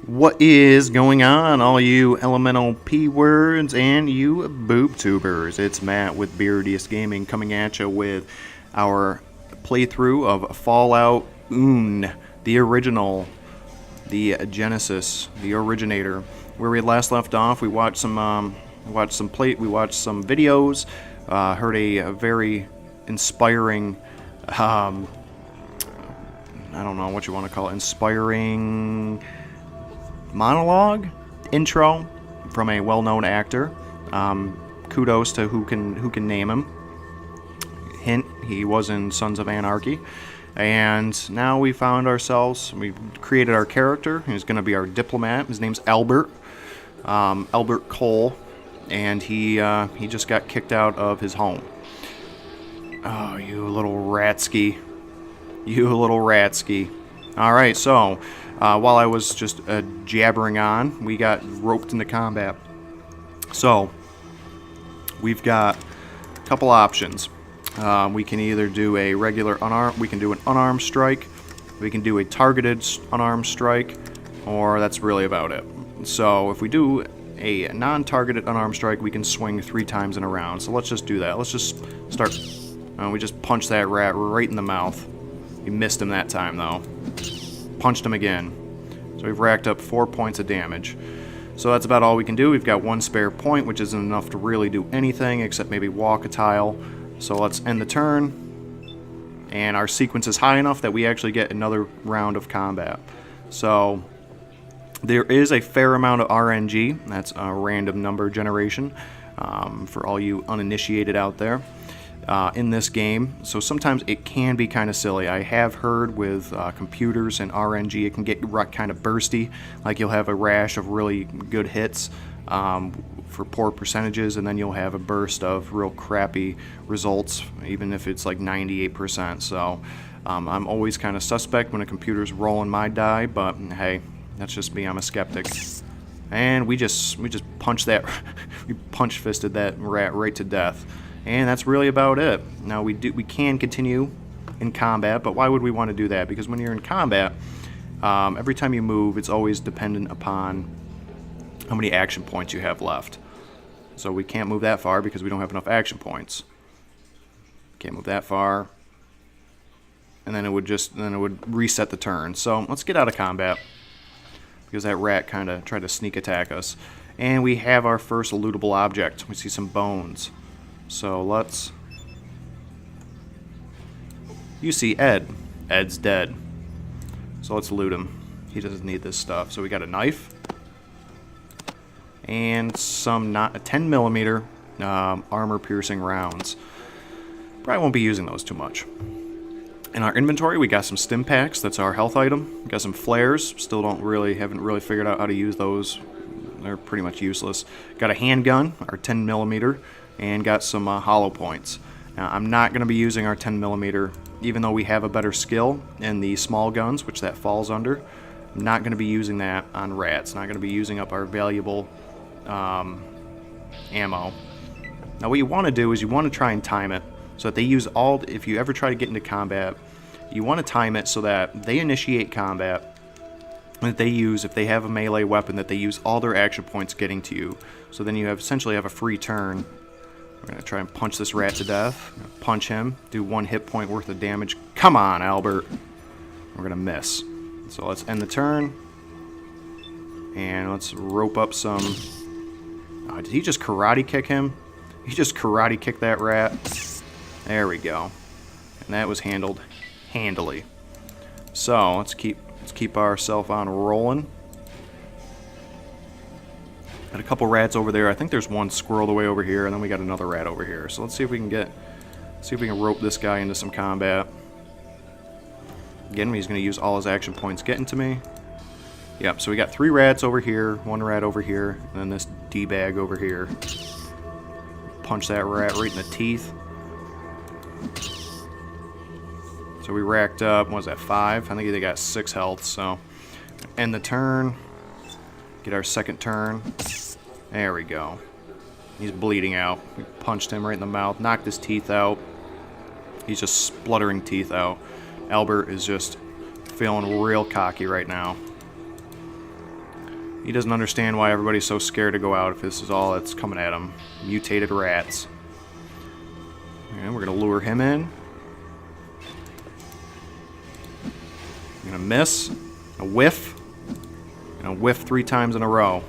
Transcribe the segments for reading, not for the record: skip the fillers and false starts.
What is going on, all you elemental P words and you boob tubers? It's Matt with Beardiest Gaming coming at you with our playthrough of Fallout the original, the Genesis, the originator. Where we last left off, we watched some videos, heard a very inspiring, I don't know what you want to call it, inspiring monologue intro from a well-known actor. Kudos to who can name him. Hint: he was in Sons of Anarchy. And now we created our character. He's going to be our diplomat. His name's Albert. Albert Cole, and he just got kicked out of his home. Oh, you little ratsky. You little ratsky. Alright, so while I was just jabbering on, we got roped into combat. So, we've got a couple options. We can either do a regular we can do an unarmed strike, we can do a targeted unarmed strike, or that's really about it. So, if we do a non-targeted unarmed strike, we can swing 3 times in a round. So let's just do that. Let's just start. We just punched that rat right in the mouth. We missed him that time, though. Punched him again. So we've racked up 4 points of damage. So that's about all we can do. We've got 1 spare point, which isn't enough to really do anything except maybe walk a tile. So let's end the turn. And our sequence is high enough that we actually get another round of combat. So there is a fair amount of RNG. That's a random number generation for all you uninitiated out there. In this game, so sometimes it can be kind of silly. I have heard with computers and RNG, it can get kind of bursty, like you'll have a rash of really good hits for poor percentages, and then you'll have a burst of real crappy results, even if it's like 98%. So I'm always kind of suspect when a computer's rolling my die, but hey, that's just me. I'm a skeptic. And we just punched that, we punch fisted that rat right to death. And that's really about it. Now we can continue in combat, but why would we want to do that? Because when you're in combat, every time you move, it's always dependent upon how many action points you have left. So we can't move that far because we don't have enough action points. Can't move that far, and then it would reset the turn. So let's get out of combat because that rat kind of tried to sneak attack us. And we have our first lootable object. We see some bones. So let's... You see Ed. Ed's dead. So let's loot him. He doesn't need this stuff. So we got a knife. And some 10mm armor-piercing rounds. Probably won't be using those too much. In our inventory, we got some stim packs. That's our health item. We got some flares. Still haven't really figured out how to use those. They're pretty much useless. Got a handgun, our 10mm. And got some hollow points. Now, I'm not going to be using our 10mm, even though we have a better skill in the small guns, which that falls under. I'm not going to be using that on rats. Not going to be using up our valuable ammo. Now, what you want to do is you want to try and time it so that they use all. If you ever try to get into combat, you want to time it so that they initiate combat. That they use, if they have a melee weapon, that they use all their action points getting to you. So then you essentially have a free turn. We're going to try and punch this rat to death. Punch him. Do 1 hit point worth of damage. Come on, Albert. We're going to miss. So let's end the turn. And let's rope up some... Oh, did he just karate kick him? He just karate kicked that rat. There we go. And that was handled handily. So let's keep ourselves on rolling. Got a couple rats over there. I think there's one squirrel the way over here, and then we got another rat over here. So let's see if we can rope this guy into some combat. Again, he's going to use all his action points getting to me. Yep, so we got 3 rats over here, 1 rat over here, and then this D-bag over here. Punch that rat right in the teeth. So we racked up, what was that, 5? I think they got 6 health, so end the turn. Get our second turn. There we go. He's bleeding out. We punched him right in the mouth, knocked his teeth out. He's just spluttering teeth out. Albert is just feeling real cocky right now. He doesn't understand why everybody's so scared to go out if this is all that's coming at him. Mutated rats. And we're going to lure him in. I'm going to miss. A whiff. And a whiff 3 times in a row.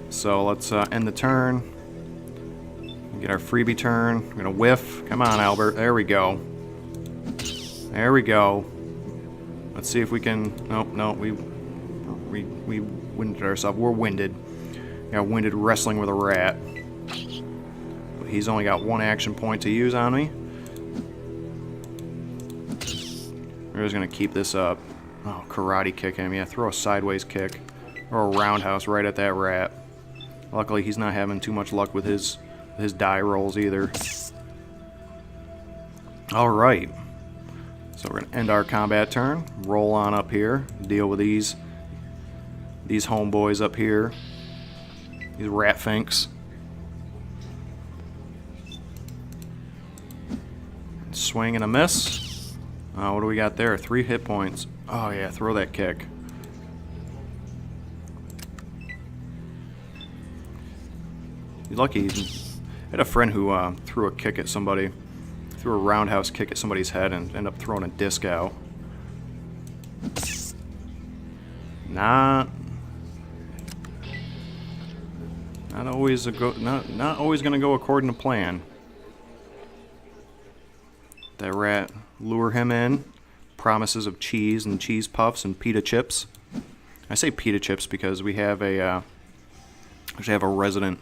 So let's end the turn. Get our freebie turn. We're going to whiff. Come on, Albert. There we go. There we go. Let's see if we can... Nope, no, we winded ourselves. We're winded. Got winded wrestling with a rat. But he's only got 1 action point to use on me. We're just going to keep this up. Oh, karate kick him. Yeah, throw a sideways kick. Or a roundhouse right at that rat. Luckily, he's not having too much luck with his die rolls either. Alright. So we're going to end our combat turn. Roll on up here. Deal with these homeboys up here. These rat finks. Swing and a miss. What do we got there? 3 hit points. Oh yeah, throw that kick. You're lucky. I had a friend who threw a kick at somebody. Threw a roundhouse kick at somebody's head and ended up throwing a disc out. Not always not always gonna go according to plan. That rat, lure him in. Promises of cheese and cheese puffs and pita chips. I say pita chips because we have a actually have a resident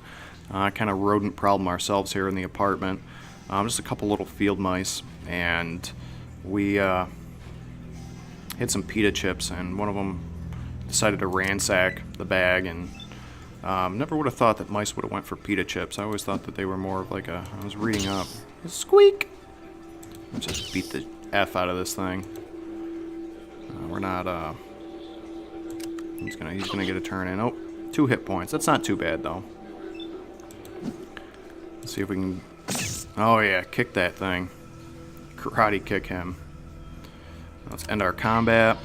kind of rodent problem ourselves here in the apartment. Just a couple little field mice, and we hit some pita chips, and one of them decided to ransack the bag, and never would have thought that mice would have went for pita chips. I always thought that they were more of like I was reading up. Squeak! Let's just beat the F out of this thing. We're not, he's gonna get a turn in. Oh, 2 hit points. That's not too bad, though. Let's see if we can... Oh, yeah, kick that thing. Karate kick him. Let's end our combat.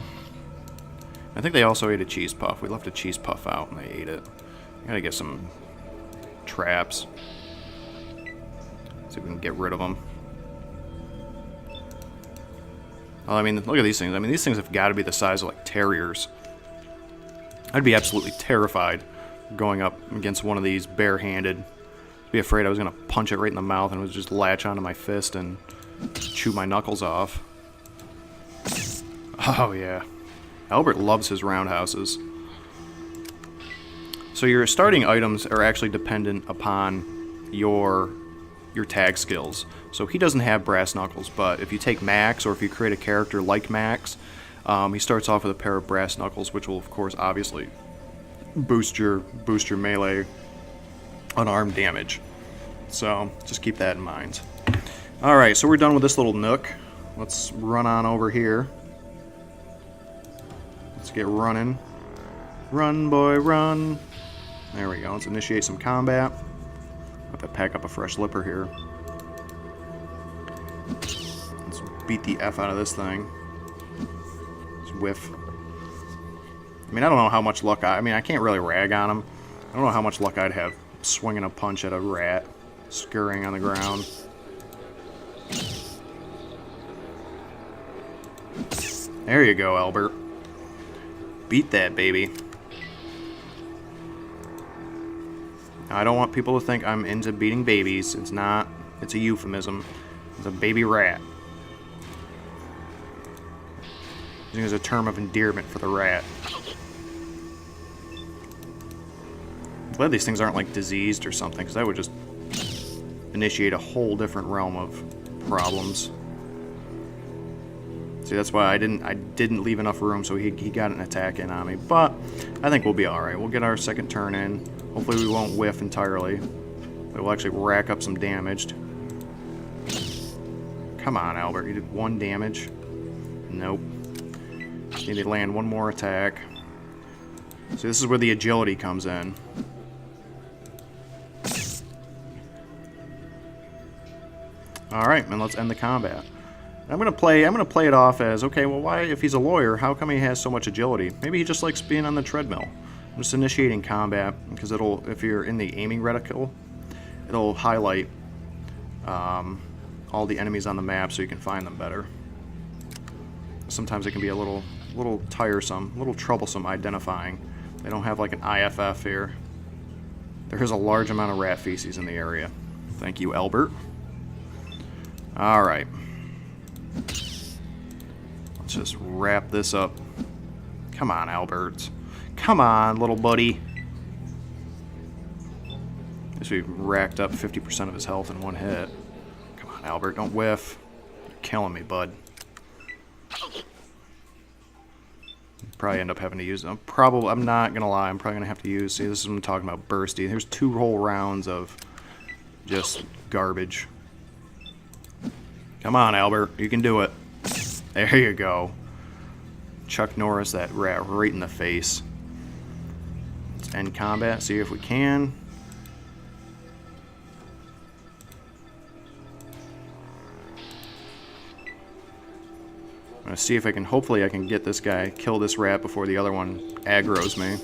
I think they also ate a cheese puff. We left a cheese puff out, and they ate it. Gotta get some traps. See if we can get rid of them. Well, I mean, look at these things. I mean, these things have got to be the size of, like, terriers. I'd be absolutely terrified going up against one of these barehanded. I'd be afraid I was going to punch it right in the mouth and it would just latch onto my fist and chew my knuckles off. Oh, yeah. Albert loves his roundhouses. So your starting items are actually dependent upon your tag skills. So he doesn't have brass knuckles, but if you take Max, or if you create a character like Max, he starts off with a pair of brass knuckles, which will, of course, obviously boost your melee unarmed damage. So just keep that in mind. All right, so we're done with this little nook. Let's run on over here. Let's get running. Run, boy, run. There we go. Let's initiate some combat. I'll have to pack up a fresh lipper here. Let's beat the F out of this thing. Just whiff. I mean, I don't know how much luck I mean, I can't really rag on him. I don't know how much luck I'd have swinging a punch at a rat scurrying on the ground. There you go, Albert. Beat that, baby. I don't want people to think I'm into beating babies. It's not. It's a euphemism. It's a baby rat. Using it as a term of endearment for the rat. I'm glad these things aren't like diseased or something, because that would just initiate a whole different realm of problems. See, that's why I didn't leave enough room so he got an attack in on me. But I think we'll be alright. We'll get our second turn in. Hopefully we won't whiff entirely. But we'll actually rack up some damage. Come on, Albert. You did 1 damage. Nope. Need to land 1 more attack. So this is where the agility comes in. Alright, and let's end the combat. I'm gonna play it off as, okay, well, why, if he's a lawyer, how come he has so much agility? Maybe he just likes being on the treadmill. I'm just initiating combat because it'll, if you're in the aiming reticle, it'll highlight all the enemies on the map so you can find them better. Sometimes it can be a little tiresome, a little troublesome identifying. They don't have like an IFF here. There is a large amount of rat feces in the area. Thank you, Albert. Alright. Let's just wrap this up. Come on, Albert. Come on, little buddy. Guess we racked up 50% of his health in one hit. Come on, Albert, don't whiff. You're killing me, bud. Probably end up having to use them. I'm not gonna lie, I'm probably gonna have to use, see, this is what I'm talking about, bursty. There's 2 whole rounds of just garbage. Come on, Albert, you can do it. There you go. Chuck Norris that rat right in the face. Let's end combat, see if we can. I'm gonna see if I can, hopefully I can get this guy, kill this rat before the other one aggroes me.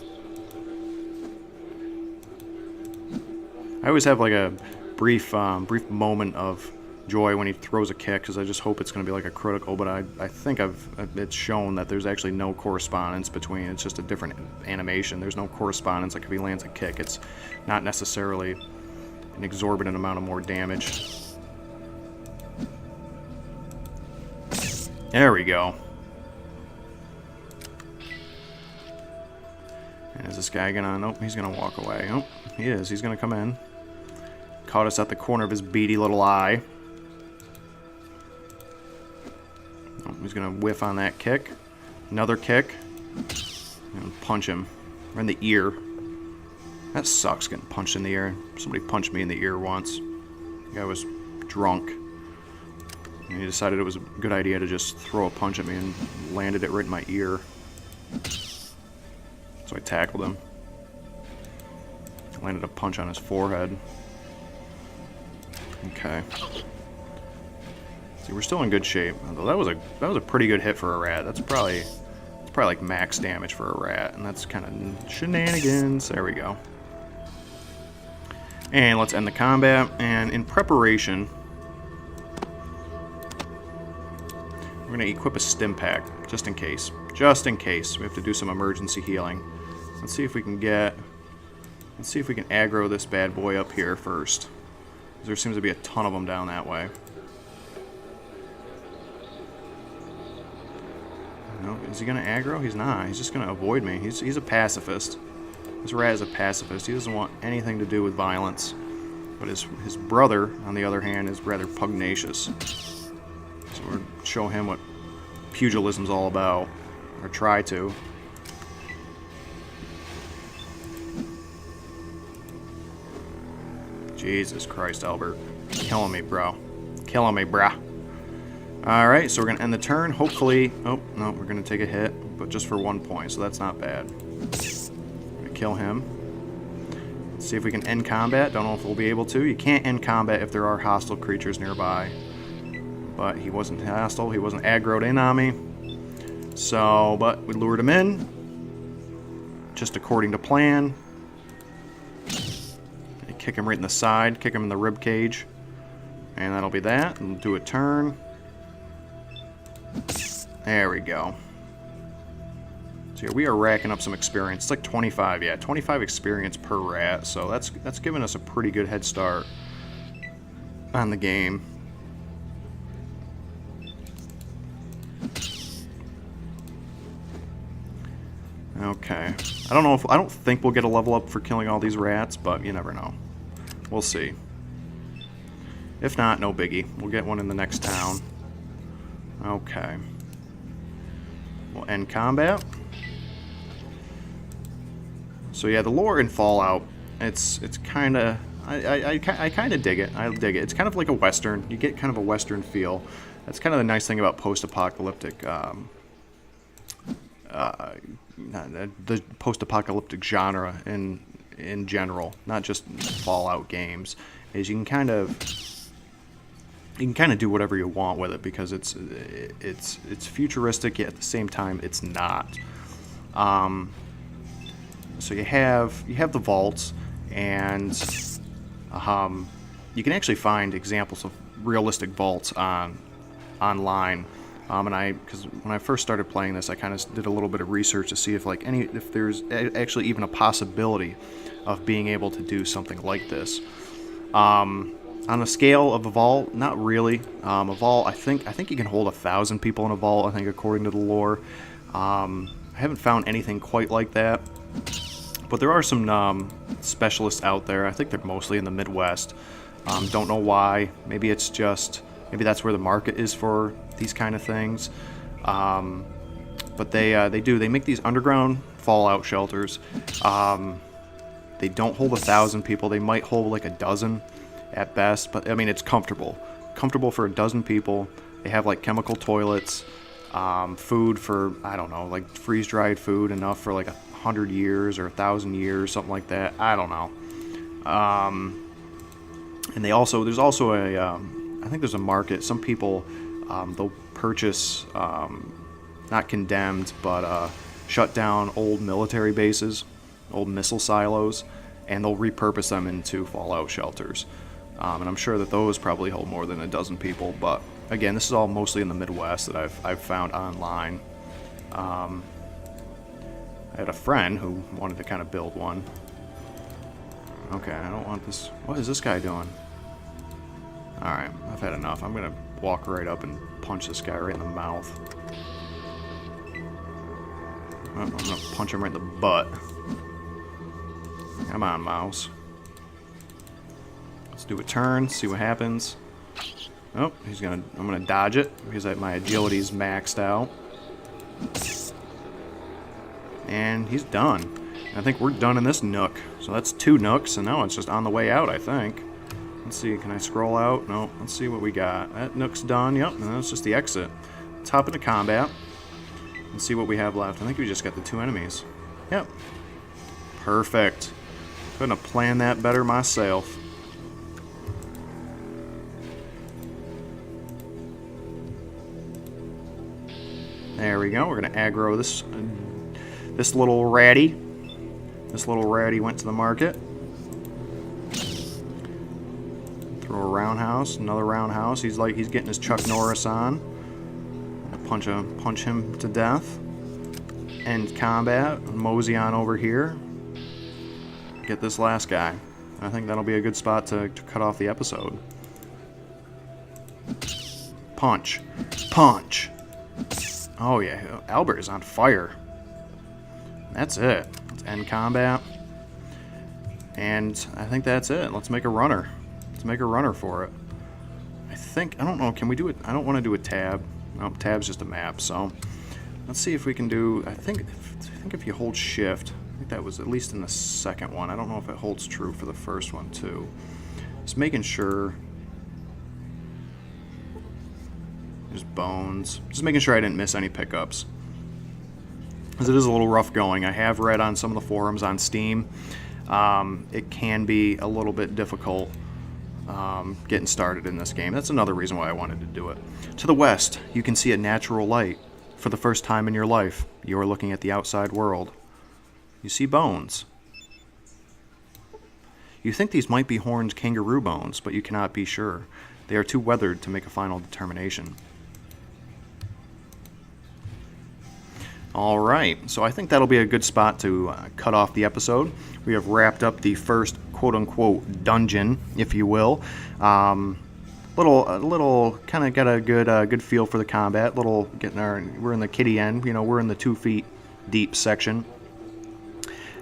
I always have like a brief moment of joy when he throws a kick, because I just hope it's going to be like a critical, but I think it's shown that there's actually no correspondence between, it's just a different animation. There's no correspondence, like if he lands a kick, it's not necessarily an exorbitant amount of more damage. There we go. And is this guy gonna, nope, he's gonna walk away. Oh, he is, he's gonna come in. Caught us at the corner of his beady little eye. Oh, he's gonna whiff on that kick. Another kick. And punch him. Right in the ear. That sucks, getting punched in the ear. Somebody punched me in the ear once. The guy was drunk. And he decided it was a good idea to just throw a punch at me and landed it right in my ear. So I tackled him. Landed a punch on his forehead. Okay. See, we're still in good shape. Although that was a pretty good hit for a rat. It's probably like max damage for a rat, and that's kind of shenanigans. There we go. And let's end the combat. And in preparation, we're gonna equip a stim pack just in case. Just in case we have to do some emergency healing. Let's see if we can aggro this bad boy up here first. There seems to be a ton of them down that way. No, is he gonna aggro? He's not. He's just gonna avoid me. He's a pacifist. This rat is a pacifist. He doesn't want anything to do with violence. But his brother, on the other hand, is rather pugnacious. So we'll show him what pugilism's all about, or try to. Jesus Christ, Albert. Killing me, bro. Killing me, brah. Alright, so we're going to end the turn. Hopefully... Oh, no, we're going to take a hit, but just for 1 point, so that's not bad. Going to kill him. Let's see if we can end combat. Don't know if we'll be able to. You can't end combat if there are hostile creatures nearby. But he wasn't hostile. He wasn't aggroed in on me. So, but we lured him in. Just according to plan. Kick him right in the side, kick him in the rib cage, and that'll be that. And do a turn. There we go. So here we are racking up some experience. It's like 25, yeah, 25 experience per rat. So that's giving us a pretty good head start on the game. Okay. I don't think we'll get a level up for killing all these rats, but you never know. We'll see. If not, no biggie. We'll get one in the next town. Okay. We'll end combat. So yeah, the lore in Fallout, it's kind of, I kind of dig it. I dig it. It's kind of like a Western. You get kind of a Western feel. That's kind of the nice thing about post-apocalyptic, the post-apocalyptic genre in general, not just Fallout games, is you can kind of do whatever you want with it, because it's futuristic, yet at the same time it's not. So you have the vaults, and you can actually find examples of realistic vaults online. Because when I first started playing this, I kind of did a little bit of research to see if there's actually even a possibility of being able to do something like this. On a scale of a vault, not really. A vault, I think you can hold 1,000 people in a vault, I think, according to the lore. I haven't found anything quite like that, but there are some specialists out there. I think they're mostly in the Midwest. Don't know why. Maybe that's where the market is for these kind of things. But they make these underground fallout shelters. They don't hold 1,000 people. They might hold like a dozen at best, but I mean, it's comfortable for a dozen people. They have like chemical toilets, food for, I don't know, like freeze-dried food, enough for like 100 years or 1,000 years, something like that. I don't know. And there's also I think there's a market. Some people, they'll purchase, not condemned, but shut down old military bases, old missile silos, and they'll repurpose them into fallout shelters. And I'm sure that those probably hold more than a dozen people. But again, this is all mostly in the Midwest that I've found online. I had a friend who wanted to kind of build one. Okay, I don't want this. What is this guy doing? Alright, I've had enough. I'm gonna walk right up and punch this guy right in the mouth. Oh, I'm gonna punch him right in the butt. Come on, mouse. Let's do a turn, see what happens. Oh, I'm gonna dodge it because my agility's maxed out. And he's done. I think we're done in this nook. So that's 2 nooks, and now it's just on the way out, I think. Let's see, can I scroll out? No, let's see what we got. That nook's done, yep, and that's just the exit. Let's hop into combat and see what we have left. I think we just got the 2 enemies. Yep. Perfect. Couldn't have planned that better myself. There we go. We're gonna aggro this little ratty. This little ratty went to the market. Throw a roundhouse, another roundhouse. He's getting his Chuck Norris on. Punch him to death. End combat. Mosey on over here. Get this last guy. I think that'll be a good spot to cut off the episode. Punch. Punch. Oh yeah, Albert is on fire. That's it. Let's end combat. And I think that's it. Let's make a runner. Let's make a runner for it. I don't know, can we do it? I don't want to do a tab. Nope, tab's just a map, so let's see if we can do, I think if you hold shift, I think that was at least in the second one. I don't know if it holds true for the first one too. Just making sure. There's bones. Just making sure I didn't miss any pickups, because it is a little rough going. I have read on some of the forums on Steam. It can be a little bit difficult getting started in this game. That's another reason why I wanted to do it. To the west, you can see a natural light. For the first time in your life, you are looking at the outside world. You see bones. You think these might be horned kangaroo bones, but you cannot be sure. They are too weathered to make a final determination. Alright, so I think that'll be a good spot to cut off the episode. We have wrapped up the first quote-unquote dungeon, if you will. Little kind of got a good feel for the combat. We're in the kitty end, we're in the 2 feet deep section.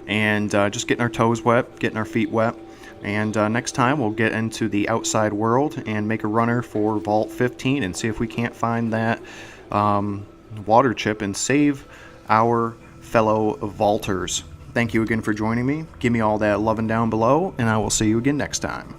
And just getting our toes wet, getting our feet wet. And next time we'll get into the outside world and make a runner for Vault 15 and see if we can't find that water chip and save our fellow vaulters. Thank you again for joining me. Give me all that loving down below, and I will see you again next time.